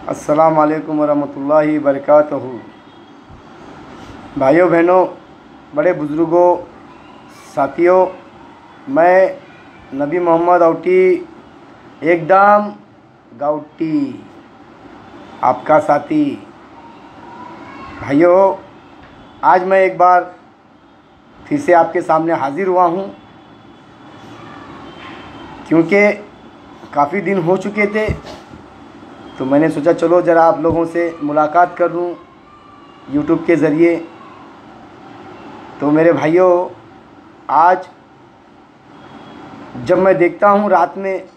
अस्सलाम वालेकुम वरहमतुल्लाहि वबरकातुहू। भाइयों बहनों, बड़े बुज़ुर्गों, साथियों, मैं नबी मोहम्मद औटी एकदम गाउटी आपका साथी। भाइयों, आज मैं एक बार फिर से आपके सामने हाज़िर हुआ हूँ, क्योंकि काफ़ी दिन हो चुके थे, तो मैंने सोचा चलो ज़रा आप लोगों से मुलाकात कर लूँ यूट्यूब के ज़रिए। तो मेरे भाइयों, आज जब मैं देखता हूँ रात में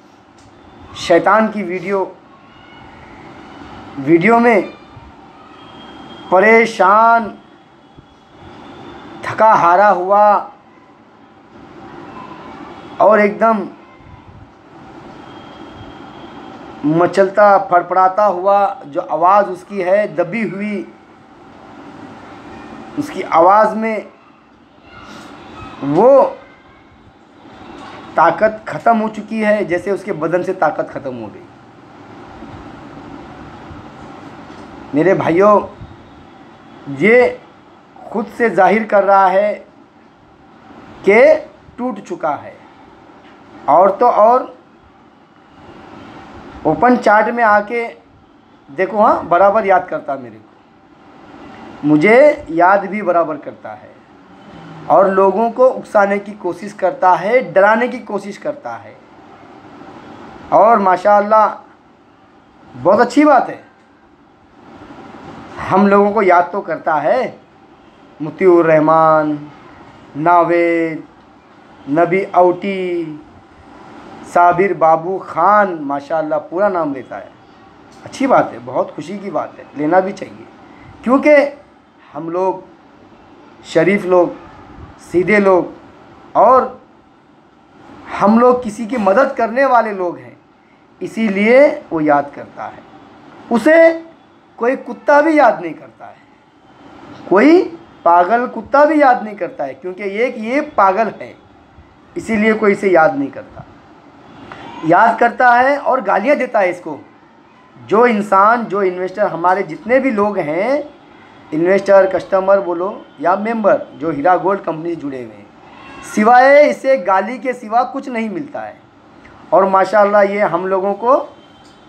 शैतान की वीडियो में परेशान, थका हारा हुआ और एकदम मचलता फड़फड़ाता हुआ जो आवाज़ उसकी है दबी हुई, उसकी आवाज़ में वो ताकत ख़त्म हो चुकी है, जैसे उसके बदन से ताकत ख़त्म हो गई। मेरे भाइयों, ये खुद से जाहिर कर रहा है कि टूट चुका है। और तो और ओपन चार्ट में आके देखो, हाँ, बराबर याद करता मेरे को, मुझे याद भी बराबर करता है और लोगों को उकसाने की कोशिश करता है, डराने की कोशिश करता है। और माशाअल्लाह बहुत अच्छी बात है, हम लोगों को याद तो करता है। मुतीउर रहमान, नावेद, नबी औटी, साबिर बाबू खान, माशाअल्लाह पूरा नाम लेता है। अच्छी बात है, बहुत खुशी की बात है, लेना भी चाहिए, क्योंकि हम लोग शरीफ लोग, सीधे लोग और हम लोग किसी की मदद करने वाले लोग हैं, इसीलिए वो याद करता है। उसे कोई कुत्ता भी याद नहीं करता है, कोई पागल कुत्ता भी याद नहीं करता है, क्योंकि ये पागल है, इसीलिए कोई इसे याद नहीं करता। याद करता है और गालियाँ देता है इसको। जो इंसान, जो इन्वेस्टर, हमारे जितने भी लोग हैं, इन्वेस्टर, कस्टमर बोलो या मेंबर, जो हीरा गोल्ड कंपनी से जुड़े हुए हैं, सिवाय इसे गाली के सिवा कुछ नहीं मिलता है। और माशाअल्लाह ये हम लोगों को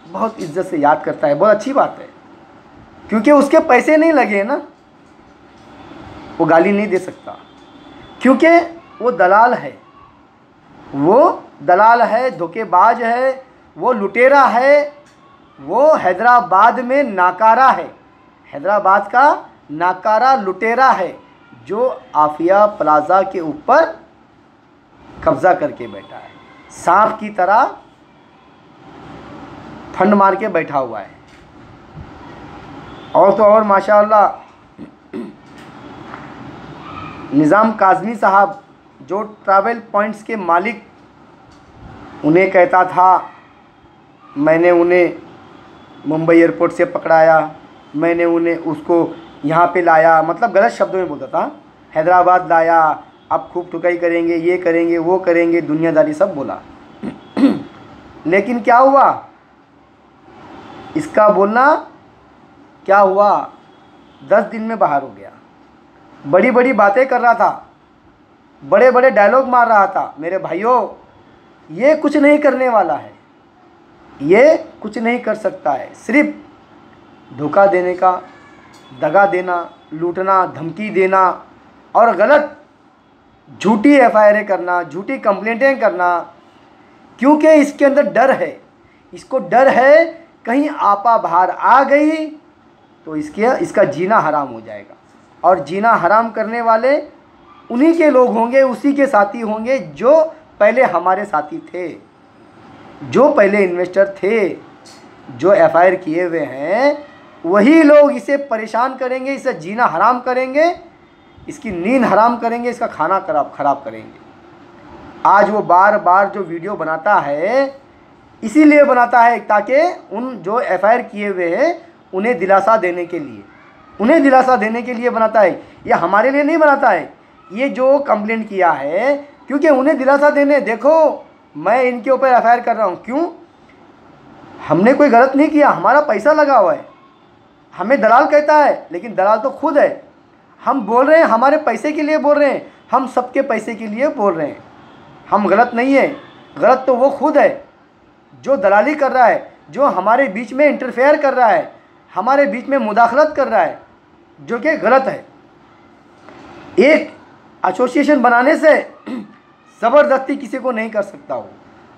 बहुत इज्जत से याद करता है। बहुत अच्छी बात है, क्योंकि उसके पैसे नहीं लगे ना, वो गाली नहीं दे सकता, क्योंकि वो दलाल है, वो दलाल है, धोखेबाज है, वो लुटेरा है, वो हैदराबाद में नाकारा है, हैदराबाद का नाकारा लुटेरा है, जो आफिया प्लाजा के ऊपर कब्ज़ा करके बैठा है, सांप की तरह फंड मार के बैठा हुआ है। और तो और माशाअल्लाह निज़ाम काज़मी साहब, जो ट्रैवल पॉइंट्स के मालिक, उन्हें कहता था, मैंने उन्हें मुंबई एयरपोर्ट से पकड़ाया, मैंने उन्हें उसको यहाँ पे लाया, मतलब गलत शब्दों में बोलता था, हैदराबाद लाया, अब खूब ठुकाई करेंगे, ये करेंगे, वो करेंगे, दुनियादारी सब बोला। लेकिन क्या हुआ, इसका बोलना क्या हुआ, 10 दिन में बाहर हो गया। बड़ी बड़ी बातें कर रहा था, बड़े बड़े डायलॉग मार रहा था। मेरे भाइयों, ये कुछ नहीं करने वाला है, ये कुछ नहीं कर सकता है। सिर्फ धोखा देने का, दगा देना, लूटना, धमकी देना और गलत झूठी एफआईआर करना, झूठी कंप्लेंटें करना, क्योंकि इसके अंदर डर है, इसको डर है कहीं आपा बाहर आ गई तो इसका जीना हराम हो जाएगा। और जीना हराम करने वाले उन्हीं के लोग होंगे, उसी के साथी होंगे जो पहले हमारे साथी थे, जो पहले इन्वेस्टर थे, जो एफआईआर किए हुए हैं, वही लोग इसे परेशान करेंगे, इसे जीना हराम करेंगे, इसकी नींद हराम करेंगे, इसका खाना खराब करेंगे। आज वो बार बार जो वीडियो बनाता है, इसीलिए बनाता है ताकि उन जो एफआईआर किए हुए हैं उन्हें दिलासा देने के लिए, उन्हें दिलासा देने के लिए बनाता है। ये हमारे लिए नहीं बनाता है, ये जो कंप्लेंट किया है, क्योंकि उन्हें दिलासा देने, देखो मैं इनके ऊपर एफआईआर कर रहा हूँ। क्यों? हमने कोई गलत नहीं किया, हमारा पैसा लगा हुआ है। हमें दलाल कहता है, लेकिन दलाल तो खुद है। हम बोल रहे हैं हमारे पैसे के लिए बोल रहे हैं, हम सबके पैसे के लिए बोल रहे हैं। हम गलत नहीं है, गलत तो वो खुद है जो दलाली कर रहा है, जो हमारे बीच में इंटरफेयर कर रहा है, हमारे बीच में मुदाखलत कर रहा है, जो कि गलत है। एक एसोसिएशन बनाने से ज़बरदस्ती किसी को नहीं कर सकता हो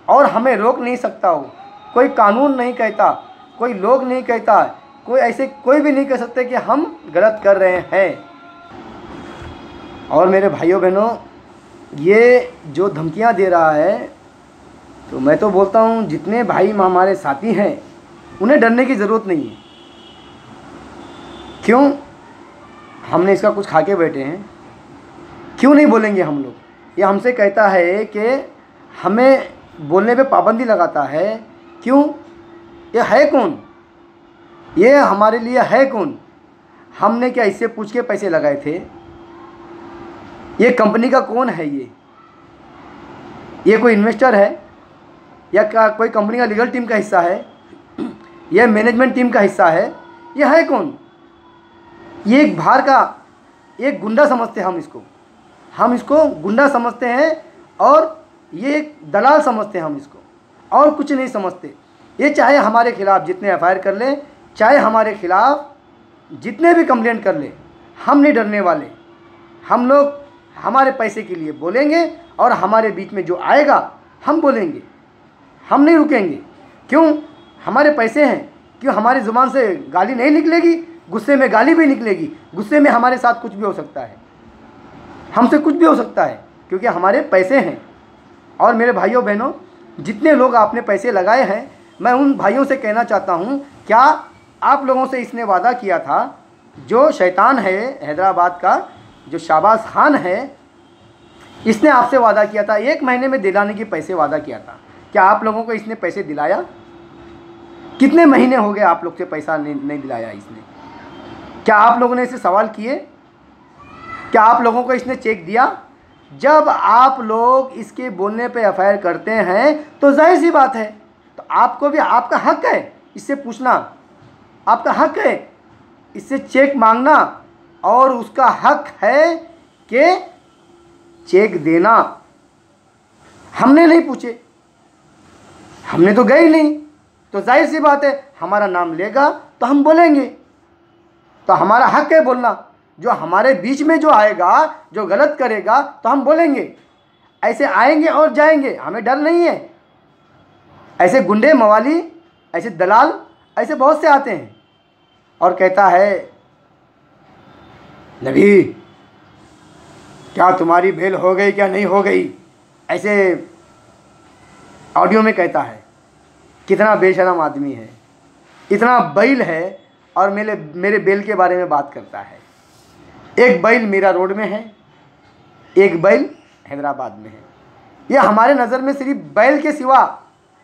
और हमें रोक नहीं सकता हो। कोई कानून नहीं कहता, कोई लोग नहीं कहता, कोई ऐसे कोई भी नहीं कह सकते कि हम गलत कर रहे हैं। और मेरे भाइयों बहनों, ये जो धमकियां दे रहा है, तो मैं तो बोलता हूं जितने भाई हमारे साथी हैं उन्हें डरने की ज़रूरत नहीं है। क्यों? हमने इसका कुछ खा के बैठे हैं, क्यों नहीं बोलेंगे हम लोग? ये हमसे कहता है कि हमें बोलने पे पाबंदी लगाता है। क्यों? ये है कौन? ये हमारे लिए है कौन? हमने क्या इससे पूछ के पैसे लगाए थे? ये कंपनी का कौन है? ये कोई इन्वेस्टर है या क्या कोई कंपनी का लीगल टीम का हिस्सा है? यह मैनेजमेंट टीम का हिस्सा है? ये है कौन? ये एक बाहर का एक गुंडा समझते हैं हम इसको गुंडा समझते हैं और ये एक दलाल समझते हैं हम इसको, और कुछ नहीं समझते। ये चाहे हमारे खिलाफ़ जितने एफआईआर कर ले, चाहे हमारे खिलाफ़ जितने भी कंप्लेंट कर ले, हम नहीं डरने वाले। हम लोग हमारे पैसे के लिए बोलेंगे और हमारे बीच में जो आएगा हम बोलेंगे, हम नहीं रुकेंगे। क्यों? हमारे पैसे हैं। क्यों? हमारी ज़ुबान से गाली नहीं निकलेगी, गुस्से में गाली भी निकलेगी। गुस्से में हमारे साथ कुछ भी हो सकता है, हमसे कुछ भी हो सकता है, क्योंकि हमारे पैसे हैं। और मेरे भाइयों बहनों, जितने लोग आपने पैसे लगाए हैं, मैं उन भाइयों से कहना चाहता हूं, क्या आप लोगों से इसने वादा किया था, जो शैतान है हैदराबाद का, जो शाबाज खान है, इसने आपसे वादा किया था 1 महीने में दिलाने की पैसे वादा किया था। क्या आप लोगों को इसने पैसे दिलाया? कितने महीने हो गए आप लोग से पैसा नहीं दिलाया इसने? क्या आप लोगों ने इसे सवाल किए? क्या आप लोगों को इसने चेक दिया? जब आप लोग इसके बोलने पे एफआईआर करते हैं तो जाहिर सी बात है, तो आपको भी आपका हक है इससे पूछना, आपका हक है इससे चेक मांगना, और उसका हक है कि चेक देना। हमने नहीं पूछे, हमने तो गए ही नहीं, तो जाहिर सी बात है हमारा नाम लेगा तो हम बोलेंगे। तो हमारा हक है बोलना। जो हमारे बीच में जो आएगा, जो गलत करेगा, तो हम बोलेंगे। ऐसे आएंगे और जाएंगे, हमें डर नहीं है। ऐसे गुंडे मवाली, ऐसे दलाल, ऐसे बहुत से आते हैं और कहता है, नबी क्या तुम्हारी बेल हो गई क्या नहीं हो गई, ऐसे ऑडियो में कहता है। कितना बेशरम आदमी है, इतना बैल है, और मेरे बेल के बारे में बात करता है। एक बैल मीरा रोड में है, एक बैल हैदराबाद में है। ये हमारे नज़र में सिर्फ बैल के सिवा,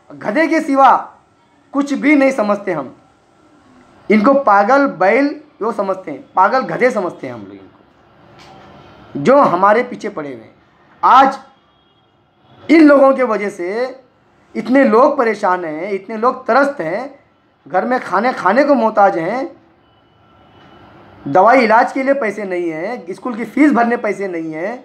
गधे के सिवा कुछ भी नहीं समझते हम इनको। पागल बैल वो समझते हैं, पागल गधे समझते हैं हम लोग इनको, जो हमारे पीछे पड़े हुए हैं। आज इन लोगों के वजह से इतने लोग परेशान हैं, इतने लोग त्रस्त हैं, घर में खाने को मोहताज हैं, दवाई इलाज के लिए पैसे नहीं हैं, स्कूल की फ़ीस भरने पैसे नहीं हैं,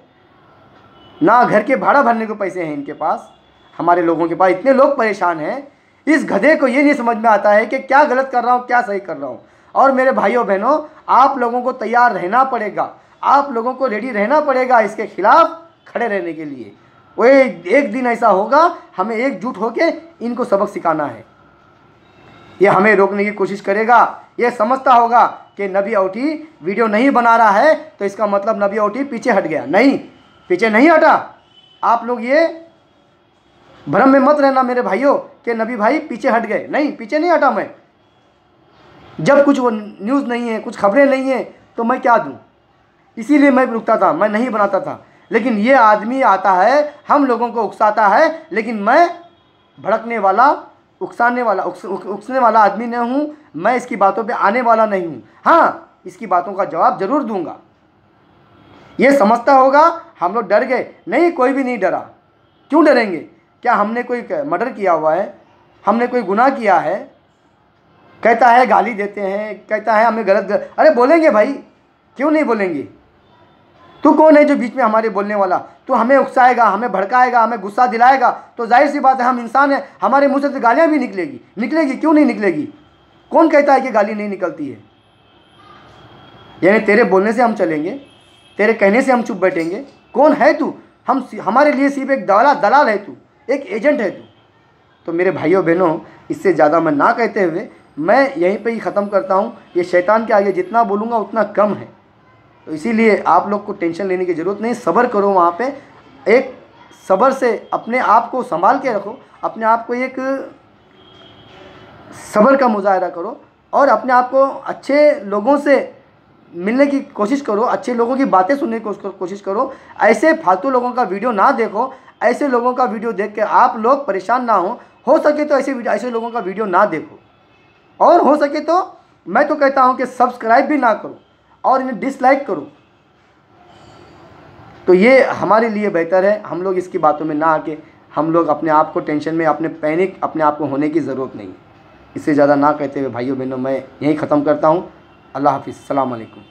ना घर के भाड़ा भरने को पैसे हैं इनके पास। हमारे लोगों के पास इतने लोग परेशान हैं। इस गधे को ये नहीं समझ में आता है कि क्या गलत कर रहा हूँ, क्या सही कर रहा हूँ। और मेरे भाइयों बहनों, आप लोगों को तैयार रहना पड़ेगा, आप लोगों को रेडी रहना पड़ेगा इसके खिलाफ खड़े रहने के लिए। वो एक दिन ऐसा होगा, हमें एकजुट होकर इनको सबक सिखाना है। ये हमें रोकने की कोशिश करेगा, ये समझता होगा कि नबी औटी वीडियो नहीं बना रहा है तो इसका मतलब नबी औटी पीछे हट गया। नहीं, पीछे नहीं हटा। आप लोग ये भ्रम में मत रहना मेरे भाइयों कि नबी भाई पीछे हट गए। नहीं, पीछे नहीं हटा मैं। जब कुछ वो न्यूज़ नहीं है, कुछ खबरें नहीं है, तो मैं क्या दूँ? इसीलिए मैं रुकता था, मैं नहीं बनाता था। लेकिन ये आदमी आता है, हम लोगों को उकसाता है, लेकिन मैं भड़कने वाला, उकसाने वाला, उकसने वाला आदमी नहीं हूँ। मैं इसकी बातों पे आने वाला नहीं हूँ। हाँ, इसकी बातों का जवाब ज़रूर दूंगा। ये समझता होगा हम लोग डर गए। नहीं, कोई भी नहीं डरा। क्यों डरेंगे? क्या हमने कोई मर्डर किया हुआ है? हमने कोई गुनाह किया है, कहता है गाली देते हैं, कहता है हमें गलत अरे बोलेंगे भाई, क्यों नहीं बोलेंगे। तू कौन है जो बीच में हमारे बोलने वाला। तू हमें उकसाएगा, हमें भड़काएगा, हमें गुस्सा दिलाएगा, तो जाहिर सी बात है हम इंसान हैं, हमारे मुंह से तो गालियाँ भी निकलेगी, क्यों नहीं निकलेगी। कौन कहता है कि गाली नहीं निकलती है। यानी तेरे बोलने से हम चलेंगे, तेरे कहने से हम चुप बैठेंगे। कौन है तू। हमारे लिए सिर्फ एक दलाल है तू, एक एजेंट है तू। तो मेरे भाइयों बहनों, इससे ज़्यादा मैं ना कहते हुए मैं यहीं पे ही ख़त्म करता हूँ। ये शैतान के आगे जितना बोलूँगा उतना कम है। तो इसीलिए आप लोग को टेंशन लेने की ज़रूरत नहीं, सब्र करो। वहाँ पे एक सब्र से अपने आप को संभाल के रखो, अपने आप को एक सब्र का मुजाहरा करो और अपने आप को अच्छे लोगों से मिलने की कोशिश करो, अच्छे लोगों की बातें सुनने की कोशिश करो। ऐसे फालतू लोगों का वीडियो ना देखो। ऐसे लोगों का वीडियो देख के आप लोग परेशान ना हो सके तो ऐसे लोगों का वीडियो ना देखो। और हो सके तो मैं तो कहता हूं कि सब्सक्राइब भी ना करो और इन्हें डिसलाइक करो। तो ये हमारे लिए बेहतर है। हम लोग इसकी बातों में ना आके हम लोग अपने आप को टेंशन में, अपने आप को होने की ज़रूरत नहीं। इससे ज़्यादा ना कहते हुए भाइयों बहनों मैं यहीं ख़त्म करता हूँ। अल्लाह हाफिज़, अस्सलाम वालेकुम।